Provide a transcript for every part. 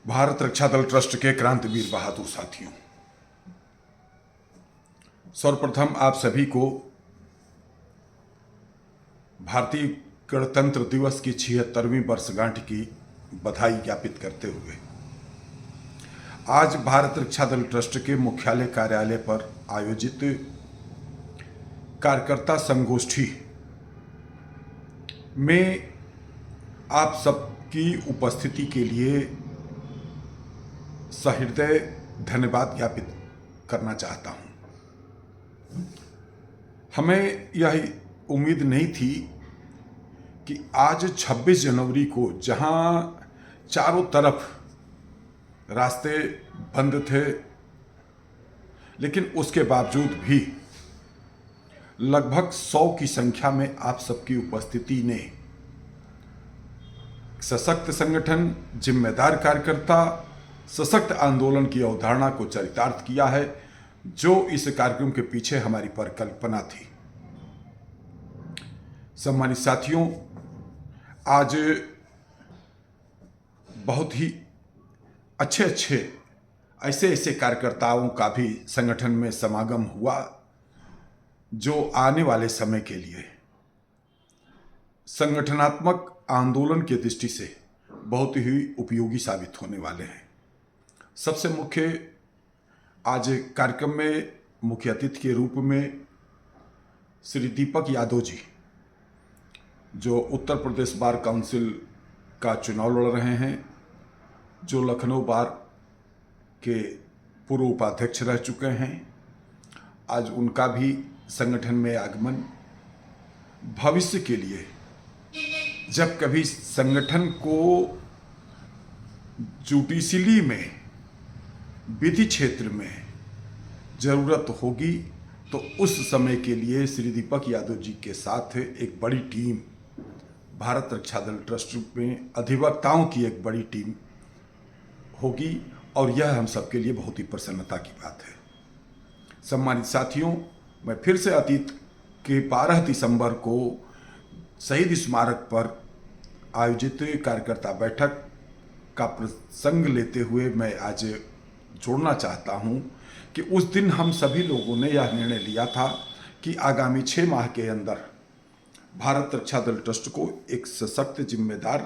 भारत रक्षा दल ट्रस्ट के क्रांतिवीर बहादुर साथियों, सर्वप्रथम आप सभी को भारतीय गणतंत्र दिवस की 76वीं वर्षगांठ की बधाई ज्ञापित करते हुए आज भारत रक्षा दल ट्रस्ट के मुख्यालय कार्यालय पर आयोजित कार्यकर्ता संगोष्ठी में आप सबकी उपस्थिति के लिए सहृदय धन्यवाद ज्ञापित करना चाहता हूं। हमें यह उम्मीद नहीं थी कि आज 26 जनवरी को जहां चारों तरफ रास्ते बंद थे, लेकिन उसके बावजूद भी लगभग 100 की संख्या में आप सबकी उपस्थिति ने सशक्त संगठन, जिम्मेदार कार्यकर्ता, सशक्त आंदोलन की अवधारणा को चरितार्थ किया है, जो इस कार्यक्रम के पीछे हमारी परिकल्पना थी। सम्मानित साथियों, आज बहुत ही अच्छे ऐसे कार्यकर्ताओं का भी संगठन में समागम हुआ, जो आने वाले समय के लिए संगठनात्मक आंदोलन की दृष्टि से बहुत ही उपयोगी साबित होने वाले हैं। सबसे मुख्य, आज कार्यक्रम में मुख्य अतिथि के रूप में श्री दीपक यादव जी, जो उत्तर प्रदेश बार काउंसिल का चुनाव लड़ रहे हैं, जो लखनऊ बार के पूर्व उपाध्यक्ष रह चुके हैं, आज उनका भी संगठन में आगमन भविष्य के लिए जब कभी संगठन को जुडिशरी में, विधि क्षेत्र में जरूरत होगी, तो उस समय के लिए श्री दीपक यादव जी के साथ एक बड़ी टीम, भारत रक्षा दल ट्रस्ट में अधिवक्ताओं की एक बड़ी टीम होगी, और यह हम सबके लिए बहुत ही प्रसन्नता की बात है। सम्मानित साथियों, मैं फिर से अतीत के 12 दिसंबर को शहीद स्मारक पर आयोजित कार्यकर्ता बैठक का प्रसंग लेते हुए मैं आज जोड़ना चाहता हूं कि उस दिन हम सभी लोगों ने यह निर्णय लिया था कि आगामी 6 माह के अंदर भारत रक्षा दल ट्रस्ट को एक सशक्त, जिम्मेदार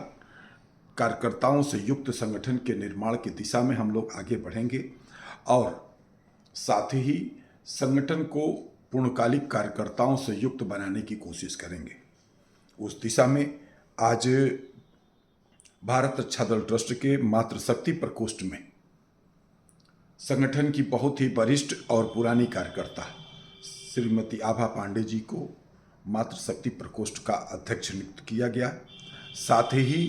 कार्यकर्ताओं से युक्त संगठन के निर्माण की दिशा में हम लोग आगे बढ़ेंगे, और साथ ही संगठन को पूर्णकालिक कार्यकर्ताओं से युक्त बनाने की कोशिश करेंगे। उस दिशा में आज भारत रक्षा दल ट्रस्ट के मातृशक्ति प्रकोष्ठ में संगठन की बहुत ही वरिष्ठ और पुरानी कार्यकर्ता श्रीमती आभा पांडे जी को मातृशक्ति प्रकोष्ठ का अध्यक्ष नियुक्त किया गया। साथ ही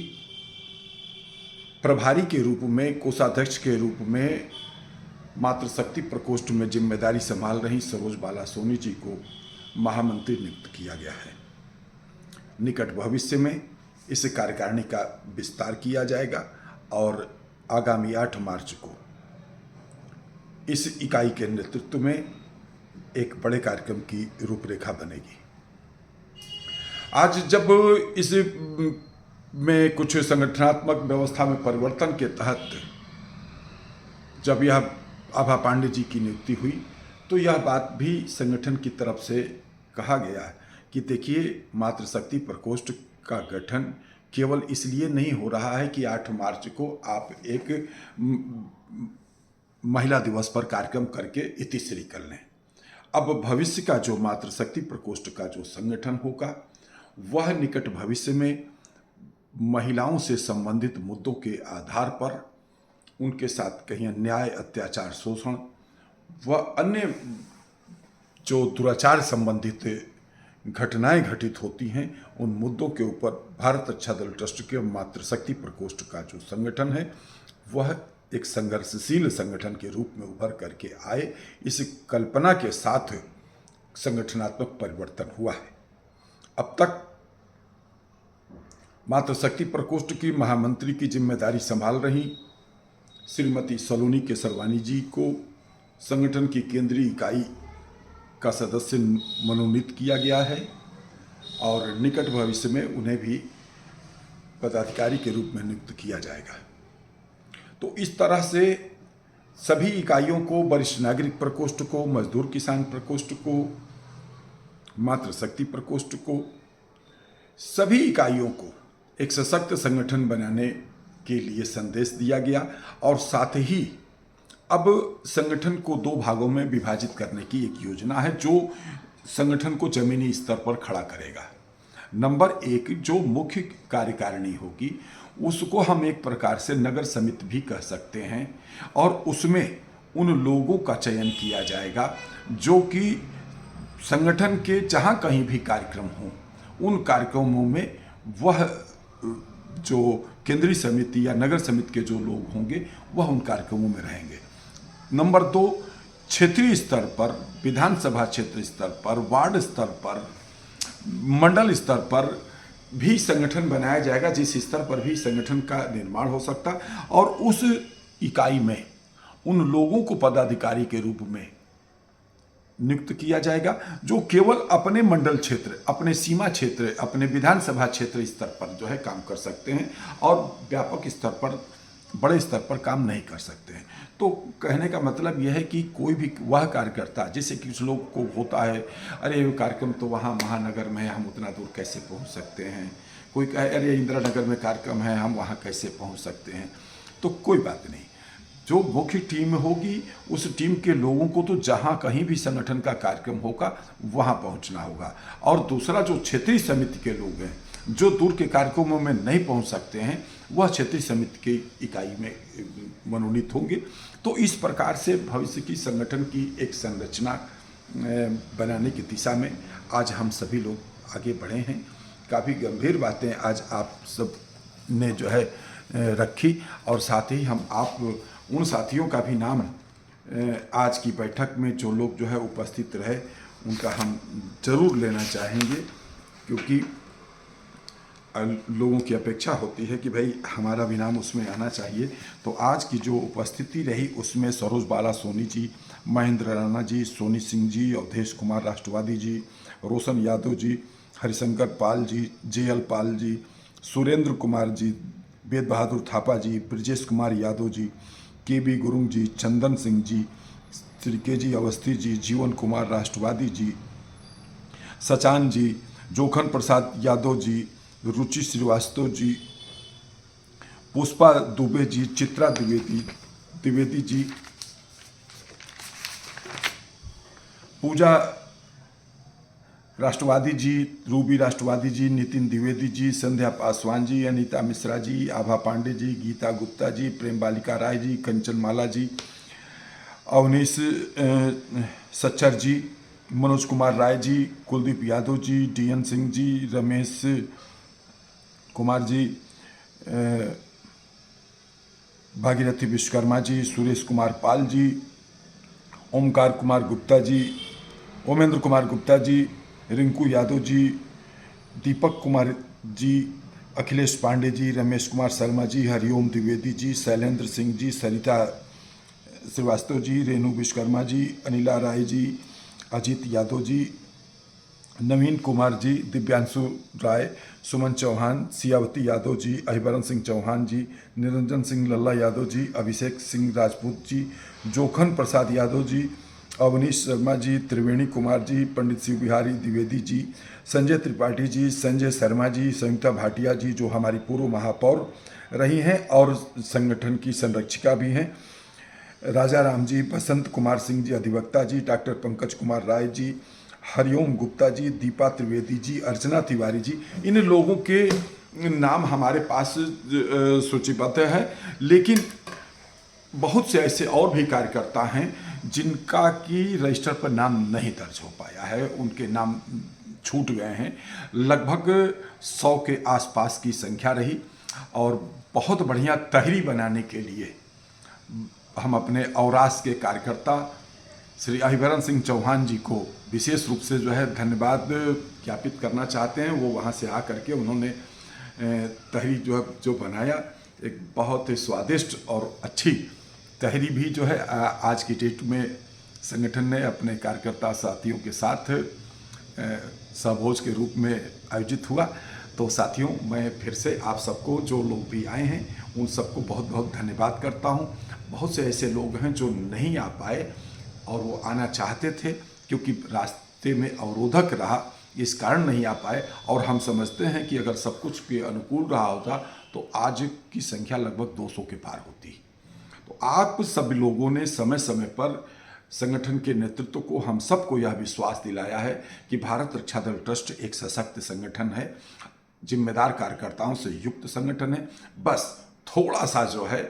प्रभारी के रूप में, कोषाध्यक्ष के रूप में मातृशक्ति प्रकोष्ठ में जिम्मेदारी संभाल रही सरोज बाला सोनी जी को महामंत्री नियुक्त किया गया है। निकट भविष्य में इस कार्यकारिणी का विस्तार किया जाएगा और आगामी 8 मार्च को इस इकाई के नेतृत्व में एक बड़े कार्यक्रम की रूपरेखा बनेगी। आज जब इस में कुछ संगठनात्मक व्यवस्था में परिवर्तन के तहत जब यह आभा पांडे जी की नियुक्ति हुई, तो यह बात भी संगठन की तरफ से कहा गया कि देखिए, मातृशक्ति प्रकोष्ठ का गठन केवल इसलिए नहीं हो रहा है कि 8 मार्च को आप एक महिला दिवस पर कार्यक्रम करके इतिश्री कर लें। अब भविष्य का जो मातृशक्ति प्रकोष्ठ का जो संगठन होगा, वह निकट भविष्य में महिलाओं से संबंधित मुद्दों के आधार पर उनके साथ कहीं अन्याय, अत्याचार, शोषण व अन्य जो दुराचार संबंधित घटनाएं घटित होती हैं, उन मुद्दों के ऊपर भारत रक्षा दल ट्रस्ट के मातृशक्ति प्रकोष्ठ का जो संगठन है, वह एक संघर्षशील संगठन के रूप में उभर करके आए, इस कल्पना के साथ संगठनात्मक परिवर्तन हुआ है। अब तक मातृशक्ति प्रकोष्ठ की महामंत्री की जिम्मेदारी संभाल रही श्रीमती सलोनी केसरवानी जी को संगठन की केंद्रीय इकाई का सदस्य मनोनीत किया गया है, और निकट भविष्य में उन्हें भी पदाधिकारी के रूप में नियुक्त किया जाएगा। तो इस तरह से सभी इकाइयों को, वरिष्ठ नागरिक प्रकोष्ठ को, मजदूर किसान प्रकोष्ठ को, मातृशक्ति प्रकोष्ठ को, सभी इकाइयों को एक सशक्त संगठन बनाने के लिए संदेश दिया गया। और साथ ही अब संगठन को 2 भागों में विभाजित करने की एक योजना है जो संगठन को जमीनी स्तर पर खड़ा करेगा। नंबर 1 जो मुख्य कार्यकारिणी होगी उसको हम एक प्रकार से नगर समिति भी कह सकते हैं, और उसमें उन लोगों का चयन किया जाएगा जो कि संगठन के जहाँ कहीं भी कार्यक्रम हों उन कार्यक्रमों में वह जो केंद्रीय समिति या नगर समिति के जो लोग होंगे वह उन कार्यक्रमों में रहेंगे। नंबर 2 क्षेत्रीय स्तर पर, विधानसभा क्षेत्र स्तर पर, वार्ड स्तर पर, मंडल स्तर पर भी संगठन बनाया जाएगा, जिस स्तर पर भी संगठन का निर्माण हो सकता, और उस इकाई में उन लोगों को पदाधिकारी के रूप में नियुक्त किया जाएगा जो केवल अपने मंडल क्षेत्र, अपने सीमा क्षेत्र, अपने विधानसभा क्षेत्र स्तर पर जो है काम कर सकते हैं और व्यापक स्तर पर, बड़े स्तर पर काम नहीं कर सकते हैं। तो कहने का मतलब यह है कि कोई भी वह कार्यकर्ता, जैसे कि कुछ लोग को होता है, अरे ये कार्यक्रम तो वहाँ महानगर में है, हम उतना दूर कैसे पहुँच सकते हैं। कोई कहे अरे इंदिरा नगर में कार्यक्रम है, हम वहाँ कैसे पहुँच सकते हैं। तो कोई बात नहीं, जो मुख्य टीम होगी उस टीम के लोगों को तो जहाँ कहीं भी संगठन का कार्यक्रम होगा वहाँ पहुँचना होगा। और दूसरा जो क्षेत्रीय समिति के लोग हैं जो दूर के कार्यक्रमों में नहीं पहुँच सकते हैं वह क्षेत्रीय समिति की इकाई में मनोनीत होंगे। तो इस प्रकार से भविष्य की संगठन की एक संरचना बनाने की दिशा में आज हम सभी लोग आगे बढ़े हैं। काफ़ी गंभीर बातें आज आप सब ने जो है रखी, और साथ ही हम आप उन साथियों का भी नाम आज की बैठक में जो लोग जो है उपस्थित रहे उनका हम जरूर लेना चाहेंगे, क्योंकि लोगों की अपेक्षा होती है कि भाई हमारा भी नाम उसमें आना चाहिए। तो आज की जो उपस्थिति रही उसमें सरोज बाला सोनी जी, महेंद्र राणा जी, सोनी सिंह जी, अवधेश कुमार राष्ट्रवादी जी, रोशन यादव जी, हरिशंकर पाल जी, JL पाल जी, सुरेंद्र कुमार जी, वेद बहादुर थापा जी, ब्रजेश कुमार यादव जी, KB गुरुंग जी, चंदन सिंह जी, श्री KG अवस्थी जी, जीवन कुमार राष्ट्रवादी जी, सचान जी, जोखन प्रसाद यादव जी, रुचि श्रीवास्तव जी, पुष्पा दुबे जी, चित्रा द्विवेदी जी, पूजा राष्ट्रवादी जी, रूबी राष्ट्रवादी जी, नितिन द्विवेदी जी, संध्या पासवान जी, अनीता मिश्रा जी, आभा पांडे जी, गीता गुप्ता जी, प्रेम बालिका राय जी, कंचन माला जी, अवनीश सच्चर जी, मनोज कुमार राय जी, कुलदीप यादव जी, DN सिंह जी, रमेश कुमार जी, भागीरथी विश्वकर्मा जी, सुरेश कुमार पाल जी, ओमकार कुमार गुप्ता जी, ओमेंद्र कुमार गुप्ता जी, रिंकू यादव जी, दीपक कुमार जी, अखिलेश पांडे जी, रमेश कुमार शर्मा जी, हरिओम द्विवेदी जी, शैलेंद्र सिंह जी, सरिता श्रीवास्तव जी, रेणु विश्वकर्मा जी, अनिला राय जी, अजीत यादव जी, नवीन कुमार जी, दिव्यांशु राय, सुमन चौहान, सियावती यादव जी, अहिबरन सिंह चौहान जी, निरंजन सिंह लल्ला यादव जी, अभिषेक सिंह राजपूत जी, जोखन प्रसाद यादव जी, अवनीश शर्मा जी, त्रिवेणी कुमार जी, पंडित शिव बिहारी द्विवेदी जी, संजय त्रिपाठी जी, संजय शर्मा जी, संयुक्ता भाटिया जी जो हमारी पूर्व महापौर रही हैं और संगठन की संरक्षिका भी हैं, राजा राम जी, बसंत कुमार सिंह जी अधिवक्ता जी, डॉक्टर पंकज कुमार राय जी, हरिओम गुप्ता जी, दीपा त्रिवेदी जी, अर्चना तिवारी जी, इन लोगों के नाम हमारे पास सूचीबद्ध है। लेकिन बहुत से ऐसे और भी कार्यकर्ता हैं जिनका कि रजिस्टर पर नाम नहीं दर्ज हो पाया है, उनके नाम छूट गए हैं। लगभग 100 के आसपास की संख्या रही, और बहुत बढ़िया तहरी बनाने के लिए हम अपने औरास के कार्यकर्ता श्री अहिबरन सिंह चौहान जी को विशेष रूप से जो है धन्यवाद ज्ञापित करना चाहते हैं। वो वहाँ से आकर के उन्होंने तहरी जो बनाया, एक बहुत ही स्वादिष्ट और अच्छी तहरी भी जो है आज की डेट में संगठन ने अपने कार्यकर्ता साथियों के साथ सहभोज के रूप में आयोजित हुआ। तो साथियों, मैं फिर से आप सबको, जो लोग भी आए हैं उन सबको बहुत बहुत धन्यवाद करता हूँ। बहुत से ऐसे लोग हैं जो नहीं आ पाए और वो आना चाहते थे, क्योंकि रास्ते में अवरोधक रहा, इस कारण नहीं आ पाए। और हम समझते हैं कि अगर सब कुछ के अनुकूल रहा होता तो आज की संख्या लगभग 200 के पार होती। तो आप सब लोगों ने समय समय पर संगठन के नेतृत्व को, हम सबको यह विश्वास दिलाया है कि भारत रक्षा दल ट्रस्ट एक सशक्त संगठन है, जिम्मेदार कार्यकर्ताओं से युक्त संगठन है। बस थोड़ा सा जो है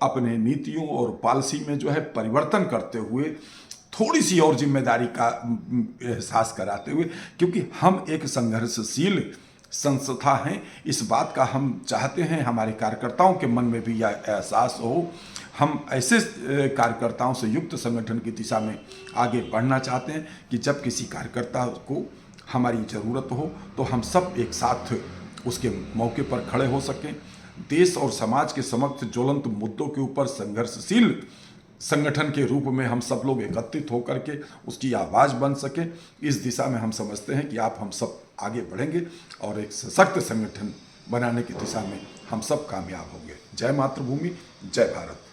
अपने नीतियों और पॉलिसी में जो है परिवर्तन करते हुए, थोड़ी सी और जिम्मेदारी का एहसास कराते हुए, क्योंकि हम एक संघर्षशील संस्था हैं, इस बात का हम चाहते हैं हमारे कार्यकर्ताओं के मन में भी यह एहसास हो। हम ऐसे कार्यकर्ताओं से युक्त संगठन की दिशा में आगे बढ़ना चाहते हैं कि जब किसी कार्यकर्ता को हमारी ज़रूरत हो तो हम सब एक साथ उसके मौके पर खड़े हो सकें। देश और समाज के समक्ष ज्वलंत मुद्दों के ऊपर संघर्षशील संगठन के रूप में हम सब लोग एकत्रित होकर के उसकी आवाज़ बन सके। इस दिशा में हम समझते हैं कि आप हम सब आगे बढ़ेंगे और एक सशक्त संगठन बनाने की दिशा में हम सब कामयाब होंगे। जय मातृभूमि, जय भारत।